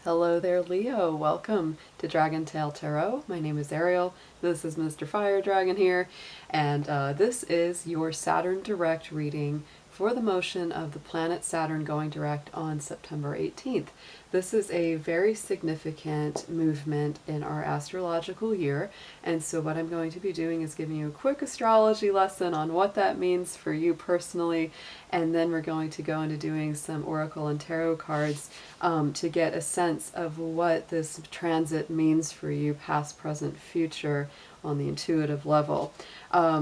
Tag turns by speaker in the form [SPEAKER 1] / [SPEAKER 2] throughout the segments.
[SPEAKER 1] Hello there, Leo. Welcome to Dragon Tail Tarot. My name is Ariel. This is Mr. Fire Dragon here, and this is your Saturn direct reading for the motion of the planet Saturn going direct on September 18th. This is a very significant movement in our astrological year, and so what I'm going to be doing is giving you a quick astrology lesson on what that means for you personally, and then we're going to go into doing some oracle and tarot cards to get a sense of what this transit means for you, past, present, future, on the intuitive level.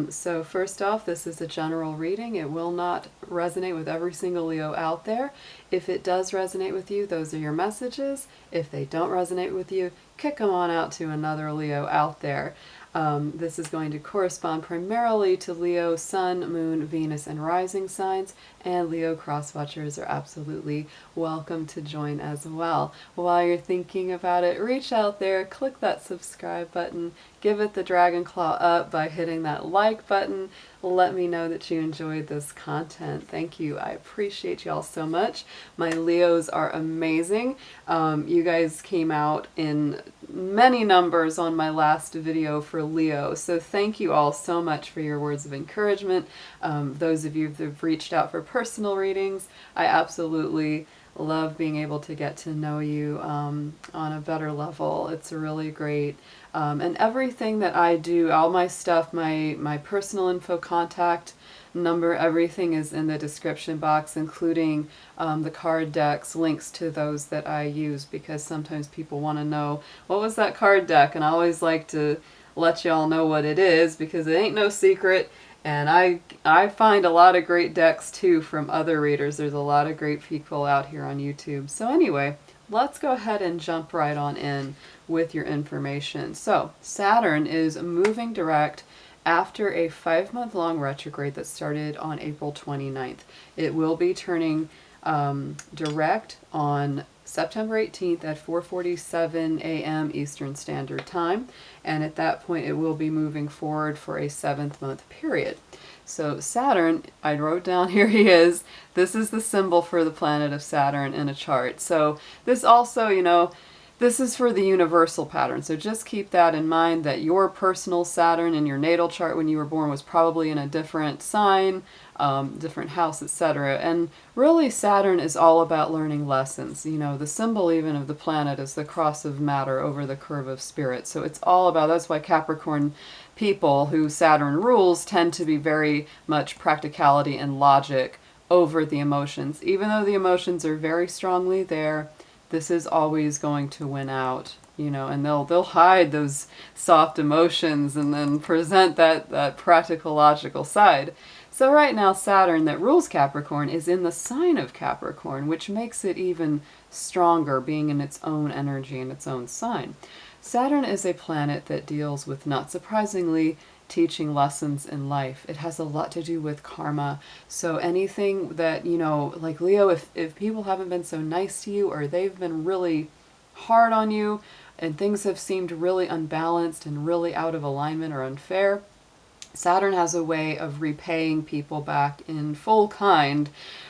[SPEAKER 1] So first off, this is a general reading. It will not resonate with every single Leo out there. If it does resonate with you, those are your messages. If they don't resonate with you, kick them on out to another Leo out there. This is going to correspond primarily to Leo, Sun, Moon, Venus, and rising signs, and Leo cross-watchers are absolutely welcome to join as well. While you're thinking about it, reach out there, click that subscribe button, give it the dragon claw up by hitting that like button. Let me know that you enjoyed this content. Thank you. I appreciate you all so much. My Leos are amazing. You guys came out in many numbers on my last video for Leo, so thank you all so much for your words of encouragement. Those of you that have reached out for personal readings, I absolutely love being able to get to know you on a better level. It's really great. And everything that I do, all my stuff, my personal info, contact number, everything is in the description box, including the card decks, links to those that I use, because sometimes people want to know, what was that card deck? And I always like to let y'all know what it is, because it ain't no secret. And I find a lot of great decks too from other readers. There's a lot of great people out here on YouTube. So anyway, let's go ahead and jump right on in with your information. So Saturn is moving direct after a 5-month-long retrograde that started on April 29th. It will be turning direct on September 18th at 4:47 a.m. Eastern Standard Time, and at that point it will be moving forward for a 7th-month period. So Saturn, I wrote down, here he is. This is the symbol for the planet of Saturn in a chart. So this also, this is for the universal pattern. So just keep that in mind, that your personal Saturn in your natal chart when you were born was probably in a different sign, different house, etc. And really Saturn is all about learning lessons. The symbol even of the planet is the cross of matter over the curve of spirit. So it's all about, that's why Capricorn people who Saturn rules tend to be very much practicality and logic over the emotions. Even though the emotions are very strongly there, this is always going to win out, and they'll hide those soft emotions and then present that practical, logical side. So right now, Saturn that rules Capricorn is in the sign of Capricorn, which makes it even stronger, being in its own energy and its own sign. Saturn is a planet that deals with, not surprisingly, teaching lessons in life. It has a lot to do with karma. So anything that, like Leo, if people haven't been so nice to you, or they've been really hard on you, and things have seemed really unbalanced and really out of alignment or unfair, Saturn has a way of repaying people back in full kind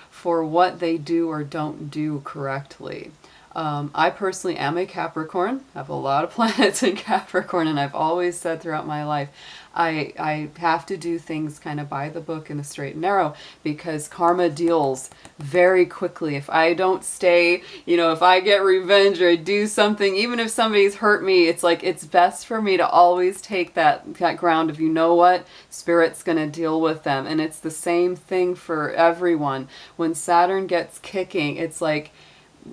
[SPEAKER 1] for what they do or don't do correctly. I personally am a Capricorn. I have a lot of planets in Capricorn, and I've always said throughout my life, I have to do things kind of by the book in the straight and narrow, because karma deals very quickly. If I don't stay, if I get revenge or I do something, even if somebody's hurt me, it's like, it's best for me to always take that ground of, what, Spirit's going to deal with them. And it's the same thing for everyone. When Saturn gets kicking, it's like,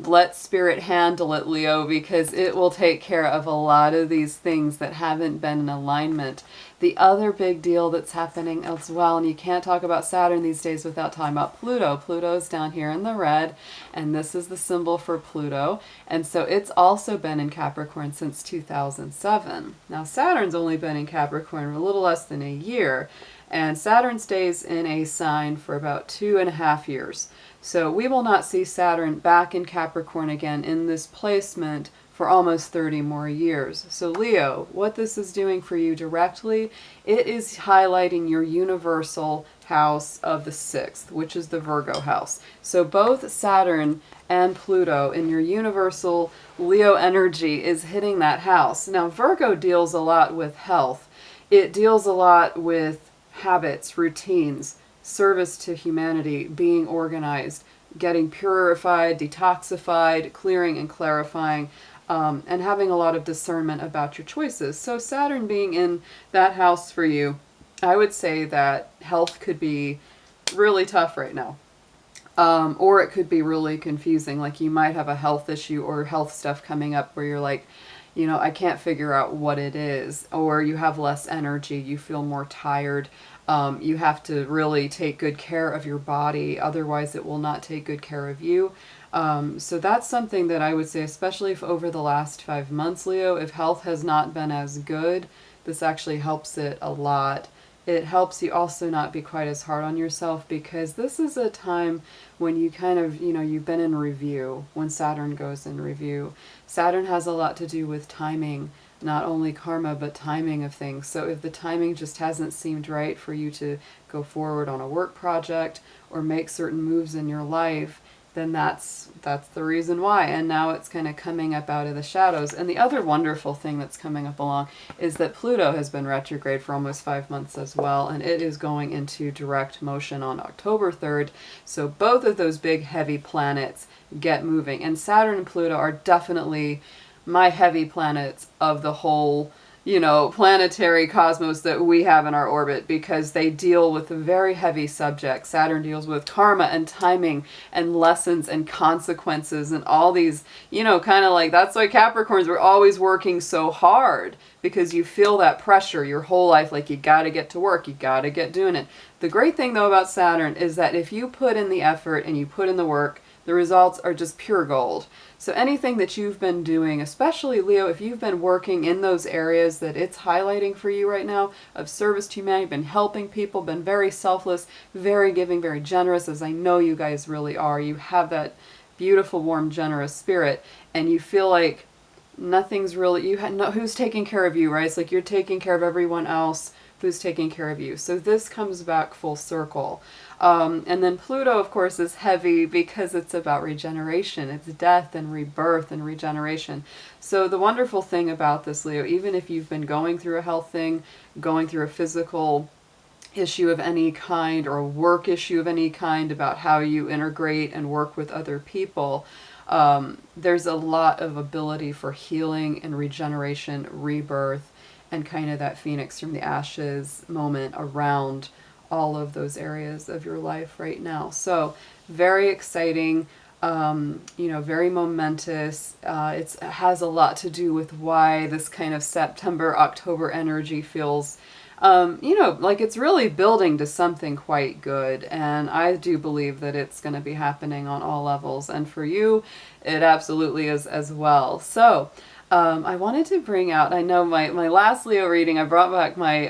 [SPEAKER 1] let Spirit handle it, Leo, because it will take care of a lot of these things that haven't been in alignment. The other big deal that's happening as well, and you can't talk about Saturn these days without talking about Pluto. Pluto's down here in the red, and this is the symbol for Pluto. And so it's also been in Capricorn since 2007. Now Saturn's only been in Capricorn a little less than a year, and Saturn stays in a sign for about 2.5 years. So we will not see Saturn back in Capricorn again in this placement for almost 30 more years. So Leo, what this is doing for you directly, it is highlighting your universal house of the 6th, which is the Virgo house. So both Saturn and Pluto in your universal Leo energy is hitting that house. Now Virgo deals a lot with health. It deals a lot with habits, routines, service to humanity, being organized, getting purified, detoxified, clearing and clarifying, and having a lot of discernment about your choices. So Saturn being in that house for you, I would say that health could be really tough right now. Or it could be really confusing. Like you might have a health issue or health stuff coming up where you're like, you know, I can't figure out what it is. Or you have less energy, you feel more tired. You have to really take good care of your body, otherwise it will not take good care of you. So that's something that I would say, especially if over the last 5 months, Leo, if health has not been as good, this actually helps it a lot. It helps you also not be quite as hard on yourself, because this is a time when you kind of, you know, you've been in review, when Saturn goes in review. Saturn has a lot to do with timing, not only karma, but timing of things. So if the timing just hasn't seemed right for you to go forward on a work project or make certain moves in your life, then that's the reason why. And now it's kind of coming up out of the shadows. And the other wonderful thing that's coming up along is that Pluto has been retrograde for almost 5 months as well, and it is going into direct motion on October 3rd. So both of those big heavy planets get moving. And Saturn and Pluto are definitely my heavy planets of the whole, you know, planetary cosmos that we have in our orbit, because they deal with very heavy subjects. Saturn deals with karma and timing and lessons and consequences and all these, you know, kind of like, that's why Capricorns were always working so hard, because you feel that pressure your whole life, like you got to get to work, you got to get doing it. The great thing though about Saturn is that if you put in the effort and you put in the work, the results are just pure gold. So anything that you've been doing, especially Leo, if you've been working in those areas that it's highlighting for you right now of service to humanity, been helping people, been very selfless, very giving, very generous, as I know you guys really are. You have that beautiful, warm, generous spirit, and you feel like nothing's really, who's taking care of you, right? It's like you're taking care of everyone else who's taking care of you. So this comes back full circle. And then Pluto, of course, is heavy because it's about regeneration. It's death and rebirth and regeneration. So the wonderful thing about this, Leo, even if you've been going through a health thing, going through a physical issue of any kind, or a work issue of any kind about how you integrate and work with other people, there's a lot of ability for healing and regeneration, rebirth, and kind of that phoenix from the ashes moment around all of those areas of your life right now. So very exciting, you know, very momentous. It has a lot to do with why this kind of September, October energy feels, you know, like it's really building to something quite good. And I do believe that it's going to be happening on all levels. And for you, it absolutely is as well. So I wanted to bring out, I know my last Leo reading, I brought back my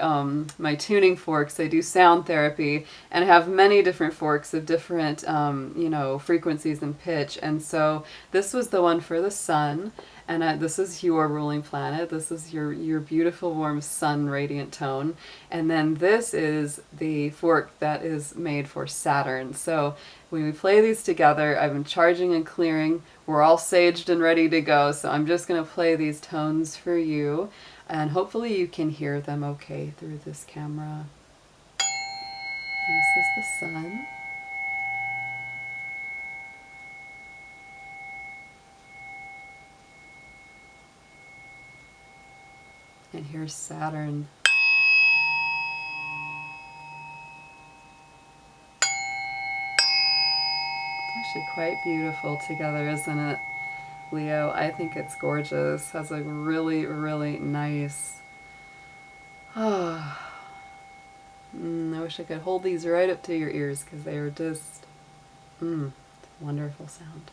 [SPEAKER 1] my tuning forks. I do sound therapy, and I have many different forks of different, you know, frequencies and pitch. And so this was the one for the sun, and this is your ruling planet. This is your beautiful, warm sun radiant tone. And then this is the fork that is made for Saturn. So when we play these together, I've been charging and clearing. We're all saged and ready to go. So I'm just going to play these tones for you. And hopefully you can hear them okay through this camera. This is the sun. And here's Saturn. Actually quite beautiful together, isn't it, Leo? I think it's gorgeous. Has a really, really nice, I wish I could hold these right up to your ears, because they are just wonderful sound.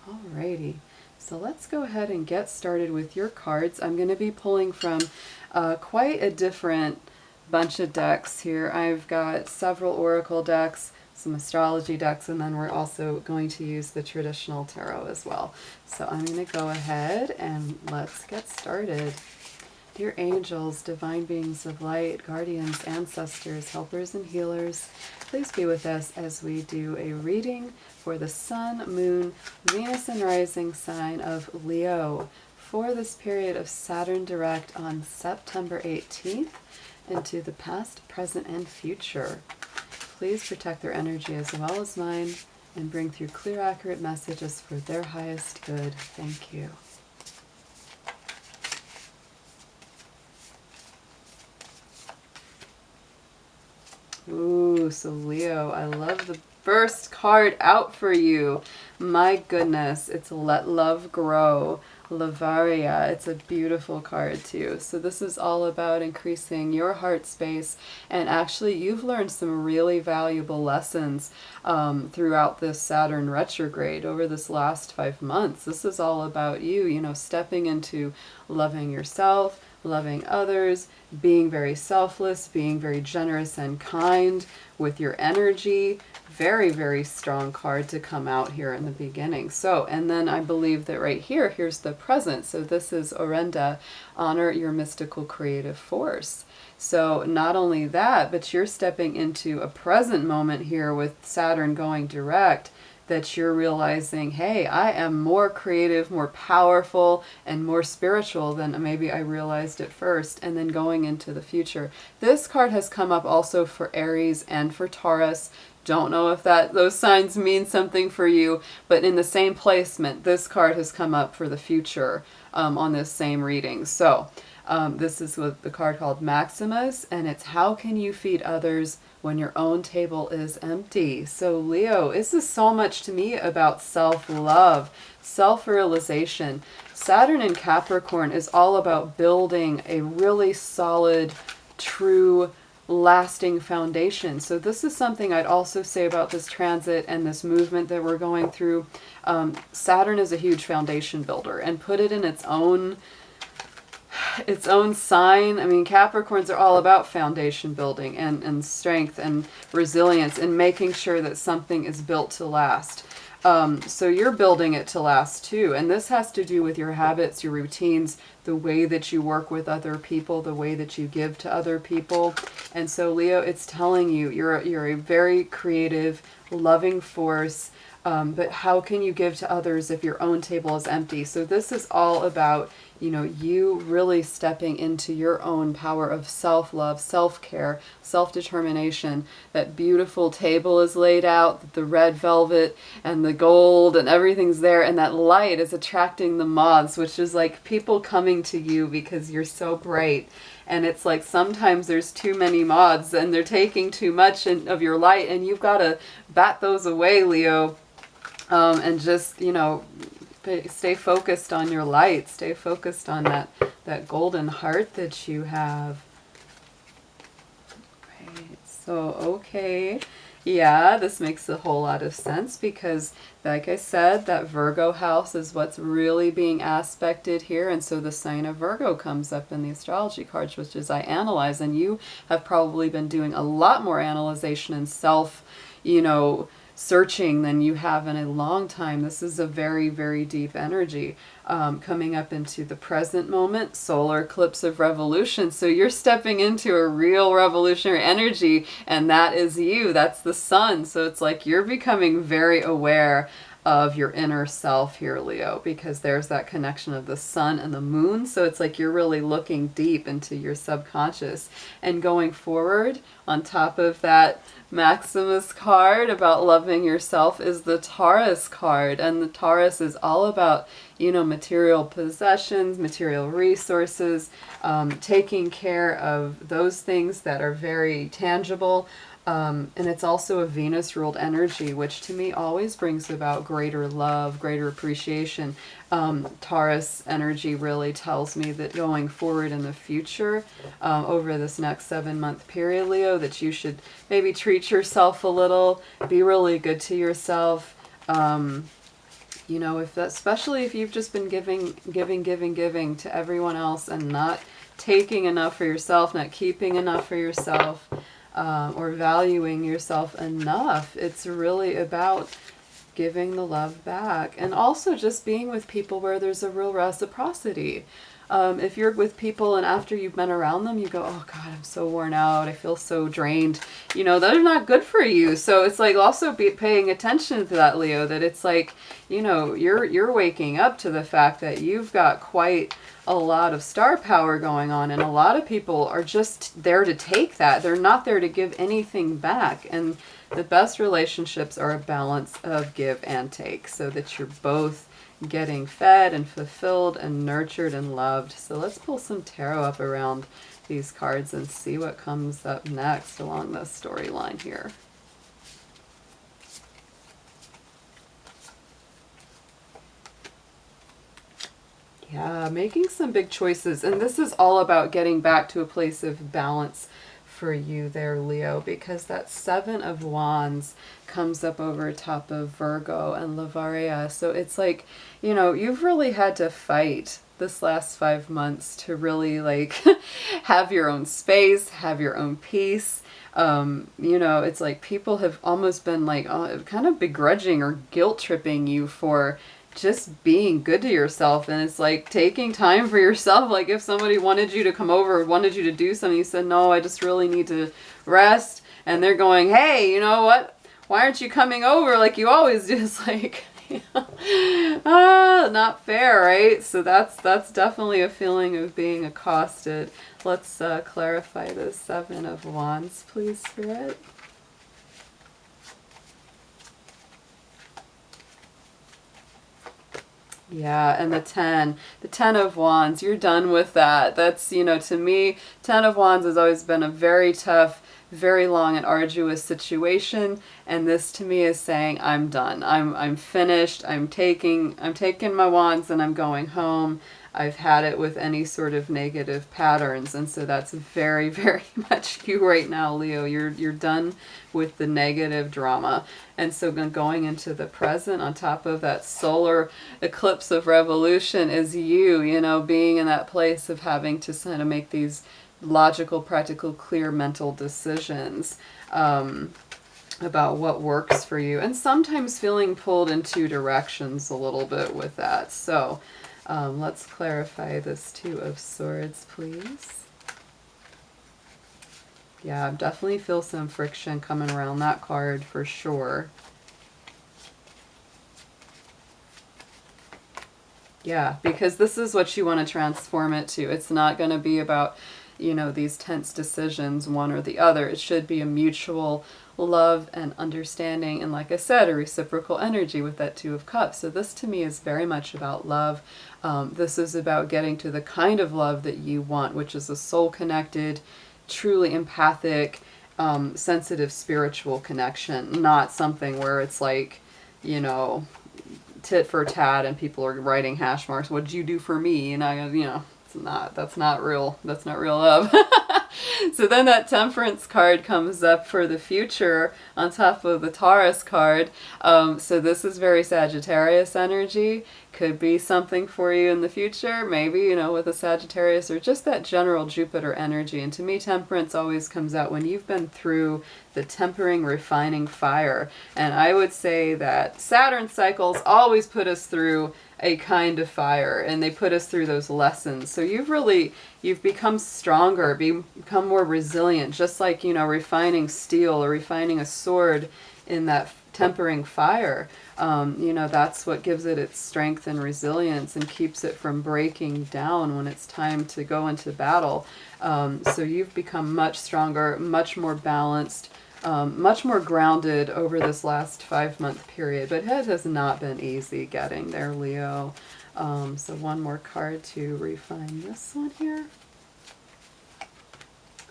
[SPEAKER 1] Alrighty, so let's go ahead and get started with your cards. I'm going to be pulling from quite a different bunch of decks here. I've got several oracle decks, some astrology decks, and then we're also going to use the traditional tarot as well. So I'm going to go ahead and let's get started. Dear angels, divine beings of light, guardians, ancestors, helpers, and healers, please be with us as we do a reading for the Sun, Moon, Venus, and Rising sign of Leo for this period of Saturn direct on September 18th into the past, present, and future. Please protect their energy as well as mine and bring through clear, accurate messages for their highest good. Thank you. Ooh, so Leo, I love the first card out for you. My goodness, it's Let Love Grow, Lavaria. It's a beautiful card too. So this is all about increasing your heart space, and actually you've learned some really valuable lessons throughout this Saturn retrograde over this last 5 months. This is all about you, you know, stepping into loving yourself, loving others, being very selfless, being very generous and kind with your energy. Very, very strong card to come out here in the beginning. So, and then I believe that right here, here's the present. So this is Orenda, honor your mystical creative force. So not only that, but you're stepping into a present moment here with Saturn going direct, that you're realizing, hey, I am more creative, more powerful, and more spiritual than maybe I realized at first, and then going into the future. This card has come up also for Aries and for Taurus. Don't know if those signs mean something for you, but in the same placement, this card has come up for the future on this same reading. So this is what the card called Maximus, and it's how can you feed others when your own table is empty. So Leo, this is so much to me about self-love, self-realization. Saturn in Capricorn is all about building a really solid, true, lasting foundation. So this is something I'd also say about this transit and this movement that we're going through. Saturn is a huge foundation builder, and put it in its own sign. I mean, Capricorns are all about foundation building and strength and resilience and making sure that something is built to last. So you're building it to last too. And this has to do with your habits, your routines, the way that you work with other people, the way that you give to other people. And so Leo, it's telling you, you're a very creative, loving force. But how can you give to others if your own table is empty? So this is all about, you know, you really stepping into your own power of self-love, self-care, self-determination. That beautiful table is laid out, the red velvet and the gold and everything's there, and that light is attracting the moths, which is like people coming to you because you're so bright. And it's like sometimes there's too many moths and they're taking too much of your light, and you've got to bat those away, Leo. And just, you know, stay focused on your light. Stay focused on that golden heart that you have. Right. So, okay. Yeah, this makes a whole lot of sense because, like I said, that Virgo house is what's really being aspected here. And so the sign of Virgo comes up in the astrology cards, which is I analyze. And you have probably been doing a lot more analyzation and self, you know, searching than you have in a long time. This is a very, very deep energy coming up into the present moment, solar eclipse of revolution. So you're stepping into a real revolutionary energy, and that is you. That's the sun. So it's like you're becoming very aware of your inner self here, Leo, because there's that connection of the sun and the moon. So it's like you're really looking deep into your subconscious. And going forward, on top of that Maximus card about loving yourself is the Taurus card. And the Taurus is all about, you know, material possessions, material resources, taking care of those things that are very tangible. And it's also a Venus-ruled energy, which to me always brings about greater love, greater appreciation. Taurus energy really tells me that going forward in the future, over this next 7-month period, Leo, that you should maybe treat yourself a little, be really good to yourself. You know, if that, especially if you've just been giving to everyone else and not taking enough for yourself, not keeping enough for yourself, or valuing yourself enough. It's really about giving the love back, and also just being with people where there's a real reciprocity. If you're with people and after you've been around them, you go, oh God, I'm so worn out, I feel so drained, you know, they're not good for you. So it's like also paying attention to that, Leo, that it's like, you know, you're waking up to the fact that you've got quite a lot of star power going on, and a lot of people are just there to take that. They're not there to give anything back. And the best relationships are a balance of give and take, so that you're both getting fed and fulfilled and nurtured and loved. So let's pull some tarot up around these cards and see what comes up next along the storyline here. Yeah, making some big choices. And this is all about getting back to a place of balance for you there, Leo, because that Seven of Wands comes up over top of Virgo and Lavaria. So it's like, you know, you've really had to fight this last 5 months to really like have your own space, have your own peace. You know, it's like people have almost been like kind of begrudging or guilt tripping you for just being good to yourself. And it's like taking time for yourself. Like if somebody wanted you to come over, wanted you to do something, you said, no, I just really need to rest. And they're going, hey, you know what? Why aren't you coming over like you always do? It's like, you know, not fair, right? So that's definitely a feeling of being accosted. Let's clarify this Seven of Wands, please, Spirit. Yeah, and the 10 of Wands, you're done with that. That's, you know, to me, 10 of Wands has always been a very tough, very long and arduous situation, and this to me is saying I'm done. I'm finished. I'm taking my wands and I'm going home. I've had it with any sort of negative patterns, and so that's very, very much you right now, Leo. You're done with the negative drama. And so going into the present on top of that solar eclipse of revolution is you know, being in that place of having to kind of make these logical, practical, clear mental decisions about what works for you, and sometimes feeling pulled in two directions a little bit with that. So let's clarify this Two of Swords, please. Yeah, I definitely feel some friction coming around that card for sure. Yeah, because this is what you want to transform it to. It's not going to be about, you know, these tense decisions, one or the other. It should be a mutual love and understanding, and like I said, a reciprocal energy with that Two of Cups. So this to me is very much about love. This is about getting to the kind of love that you want, which is a soul-connected, truly empathic, sensitive, spiritual connection, not something where it's like, you know, tit for tat and people are writing hash marks, what'd you do for me? And I, you know, that's not real love. So then that Temperance card comes up for the future on top of the Taurus card. So this is very Sagittarius energy. Could be something for you in the future, maybe, you know, with a Sagittarius, or just that general Jupiter energy. And to me, Temperance always comes out when you've been through the tempering, refining fire. And I would say that Saturn cycles always put us through a kind of fire, and they put us through those lessons. So you've become stronger, become more resilient, just like, you know, refining steel or refining a sword in that tempering fire. You know, that's what gives it its strength and resilience and keeps it from breaking down when it's time to go into battle. So you've become much stronger, much more balanced, much more grounded over this last 5-month period. But it has not been easy getting there, Leo. So one more card to refine this one here.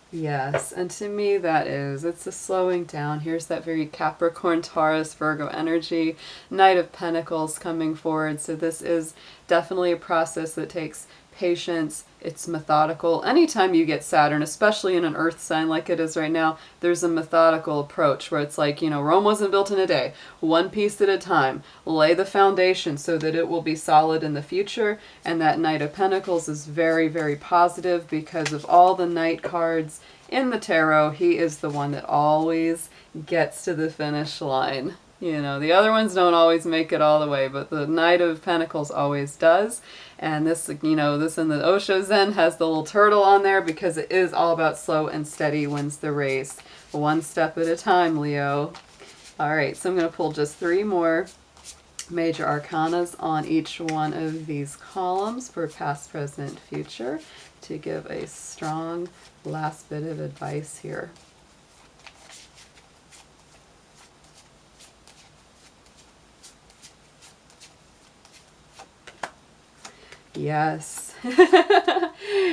[SPEAKER 1] Yes, and to me it's a slowing down. Here's that very Capricorn, Taurus, Virgo energy. Knight of Pentacles coming forward. So this is definitely a process that takes patience, it's methodical. Anytime you get Saturn, especially in an earth sign like it is right now, there's a methodical approach where it's like, you know, Rome wasn't built in a day. One piece at a time. Lay the foundation so that it will be solid in the future. And that Knight of Pentacles is very, very positive because of all the Knight cards in the tarot. He is the one that always gets to the finish line. You know, the other ones don't always make it all the way, but the Knight of Pentacles always does. And this, you know, this in the Osho Zen has the little turtle on there because it is all about slow and steady wins the race. One step at a time, Leo. All right, so I'm going to pull just 3 more major arcanas on each one of these columns for past, present, future to give a strong last bit of advice here. Yes.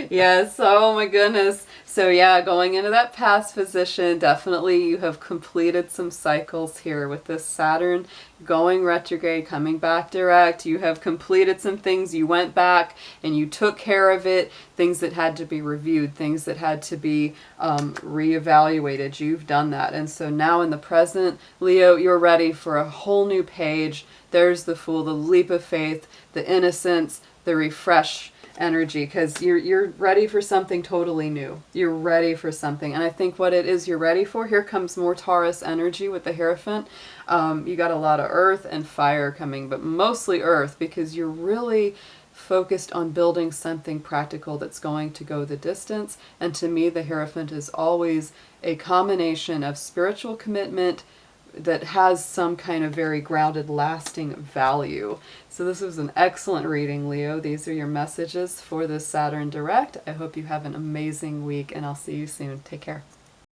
[SPEAKER 1] Yes. Oh my goodness. So yeah, going into that past position, definitely you have completed some cycles here with this Saturn going retrograde, coming back direct. You have completed some things. You went back and you took care of it. Things that had to be reviewed, things that had to be reevaluated. You've done that. And so now in the present, Leo, you're ready for a whole new page. There's the Fool, the leap of faith, the innocence, the refresh energy, because you're ready for something totally new. You're ready for something. And I think what it is you're ready for, here comes more Taurus energy with the Hierophant. You got a lot of earth and fire coming, but mostly earth, because you're really focused on building something practical that's going to go the distance. And to me, the Hierophant is always a combination of spiritual commitment that has some kind of very grounded, lasting value. So this was an excellent reading, Leo. These are your messages for this Saturn direct. I hope you have an amazing week, and I'll see you soon. Take care.